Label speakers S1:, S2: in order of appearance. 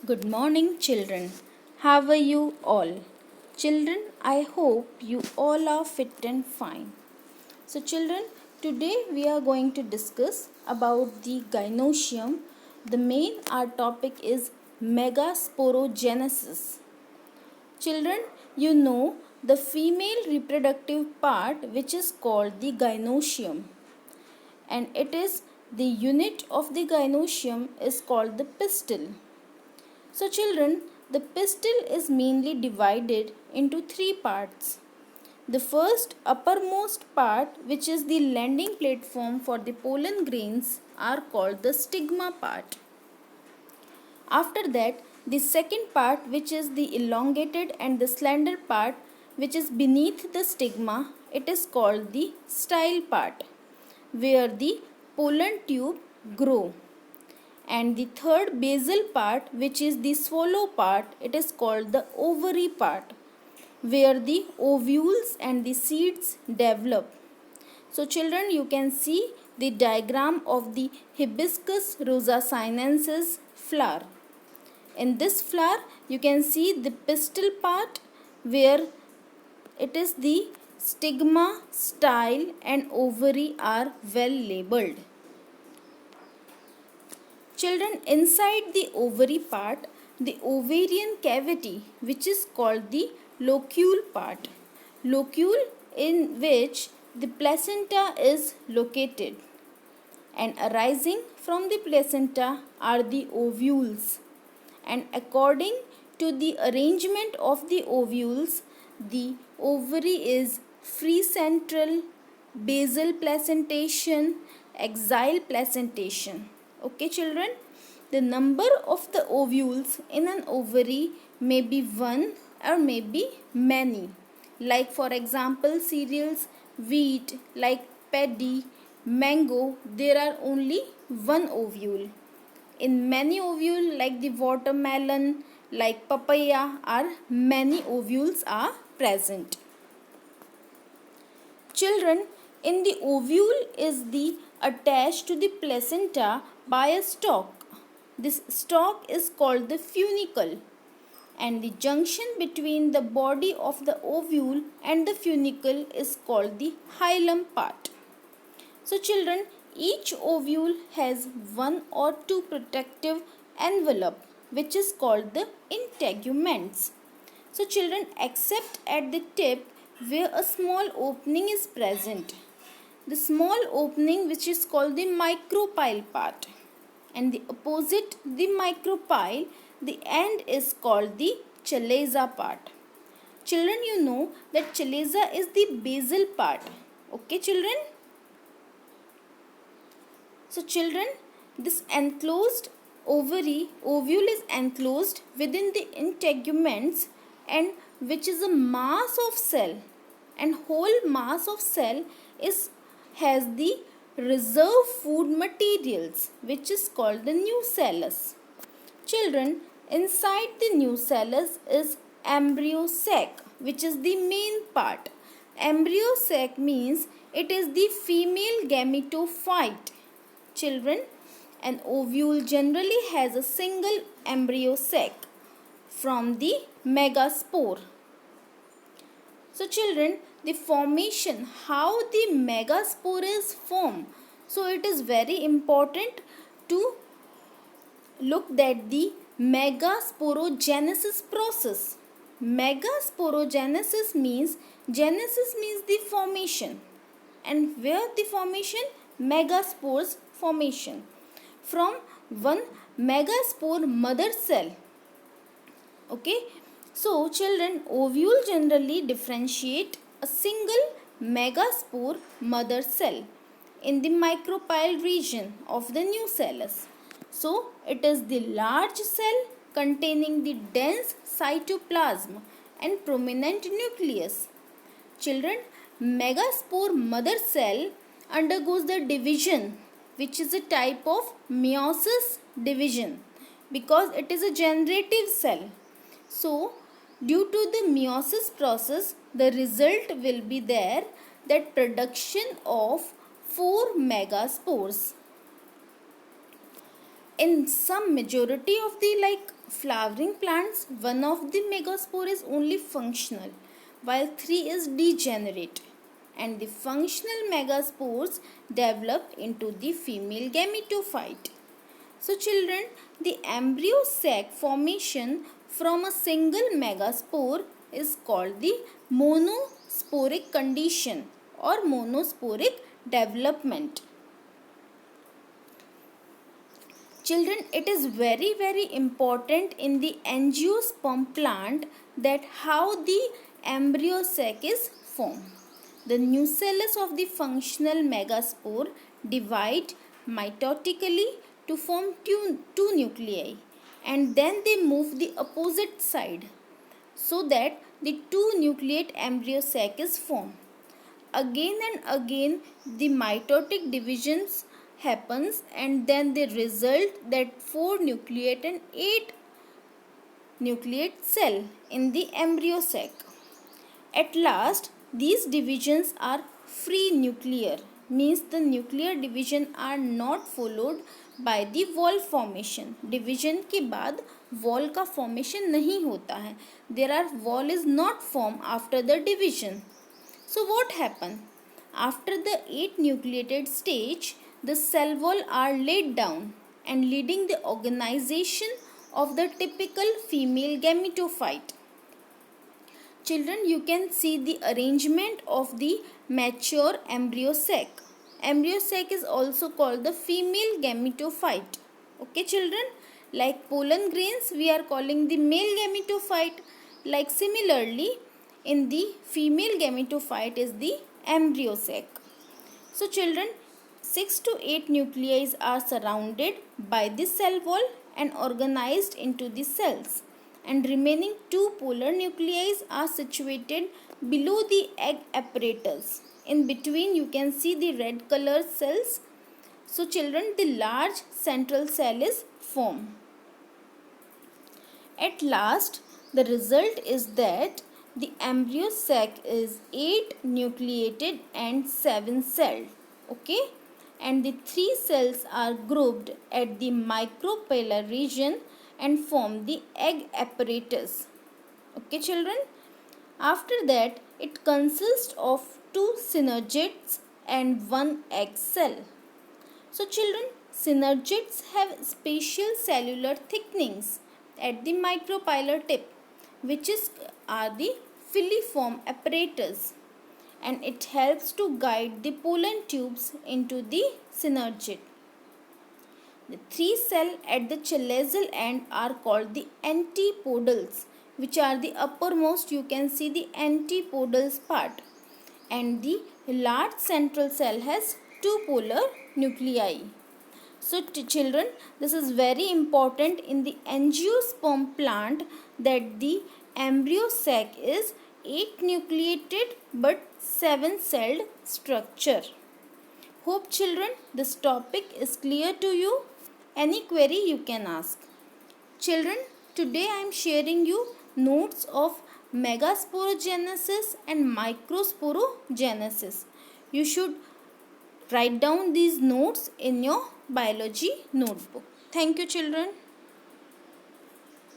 S1: Good morning, children. How are you all? Children, I hope you all are fit and fine. So, children, today we are going to discuss about the gynosium. The main our topic is Megasporogenesis. Children, you know the female reproductive part which is called the gynosium, and it is the unit of the gynosium is called the pistil. So, children, the pistil is mainly divided into three parts. The first uppermost part, which is the landing platform for the pollen grains, are called the stigma part. After that, the second part, which is the elongated and the slender part, which is beneath the stigma, it is called the style part, where the pollen tube grow. And the third basal part, which is the swallow part, it is called the ovary part, where the ovules and the seeds develop. So children, you can see the diagram of the hibiscus rosa sinensis flower. In this flower, you can see the pistil part, where it is the stigma, style and ovary are well labeled. Children, inside the ovary part, the ovarian cavity, which is called the locule part. Locule in which the placenta is located, and arising from the placenta are the ovules. And according to the arrangement of the ovules, the ovary is free central, basal placentation, axile placentation. Okay, children, the number of the ovules in an ovary may be one or may be many. Like for example, cereals, wheat, like paddy, mango, there are only one ovule. In many ovules like the watermelon, like papaya, are many ovules are present. Children, in the ovule is the attached to the placenta by a stalk. This stalk is called the funicle, and the junction between the body of the ovule and the funicle is called the hilum part. So children, each ovule has one or two protective envelope, which is called the integuments. So children, except at the tip where a small opening is present, the small opening which is called the micropyle part, and the opposite the micropyle, the end is called the chalaza part. Children, you know that chalaza is the basal part. Okay, children? So children, this enclosed ovule is enclosed within the integuments, and which is a mass of cell, and whole mass of cell is has the reserve food materials, which is called the nucellus. Children, inside the nucellus is embryo sac, which is the main part. Embryo sac means it is the female gametophyte. Children, an ovule generally has a single embryo sac from the megaspore. So children, the formation, how the megaspore is formed. So it is very important to look at the megasporogenesis process. Megasporogenesis means, genesis means the formation, and where the formation? Megaspores formation from one megaspore mother cell. Okay, so children, ovule generally differentiate a single megaspore mother cell in the micropyle region of the nucellus. So it is the large cell containing the dense cytoplasm and prominent nucleus. Children, megaspore mother cell undergoes the division, which is a type of meiosis division, because it is a generative cell. So due to the meiosis process, the result will be there, that production of 4 megaspores. in some majority of the flowering plants, one of the megaspore is only functional while three is degenerate, and the functional megaspores develop into the female gametophyte. So children, the embryo sac formation from a single megaspore is called the monosporic condition or monosporic development. Children, it is very important in the angiosperm plant that how the embryo sac is formed. The nucellus of the functional megaspore divide mitotically to form two nuclei, and then they move the opposite side so that the two nucleate embryo sac is formed. Again and again the mitotic divisions happens, and then the result that 4 nucleate and 8 nucleate cell in the embryo sac. At last these divisions are free nuclear, means the nuclear division are not followed by the wall formation. Division के बाद wall का formation नहीं होता है. There are wall is not formed after the division. So what happened? After the 8 nucleated stage, the cell wall are laid down and leading the organization of the typical female gametophyte. Children, you can see the arrangement of the mature embryo sac. Embryo sac is also called the female gametophyte. Okay children, like pollen grains we are calling the male gametophyte. Like similarly, in the female gametophyte is the embryo sac. So children, 6 to 8 nuclei are surrounded by the cell wall and organized into the cells, and remaining 2 polar nuclei are situated below the egg apparatus. In between you can see the red color cells. So children, the large central cell is formed. At last the result is that the embryo sac is 8 nucleated and 7 celled. Okay, and the 3 cells are grouped at the micropellar region and form the egg apparatus. Okay children, after that it consists of 2 synergids and 1 egg cell. So children, synergids have special cellular thickenings at the micropellar tip, which are the filiform apparatus, and it helps to guide the pollen tubes into the synergid. The 3 cells at the chalazal end are called the antipodals, which are the uppermost. You can see the antipodals part, and the large central cell has 2 polar nuclei. So children, this is very important in the angiosperm plant that the embryo sac is 8 nucleated but 7 celled structure. Hope children this topic is clear to you. Any query you can ask. Children, today I am sharing you notes of Megasporogenesis and Microsporogenesis. You should write down these notes in your biology notebook. Thank you children.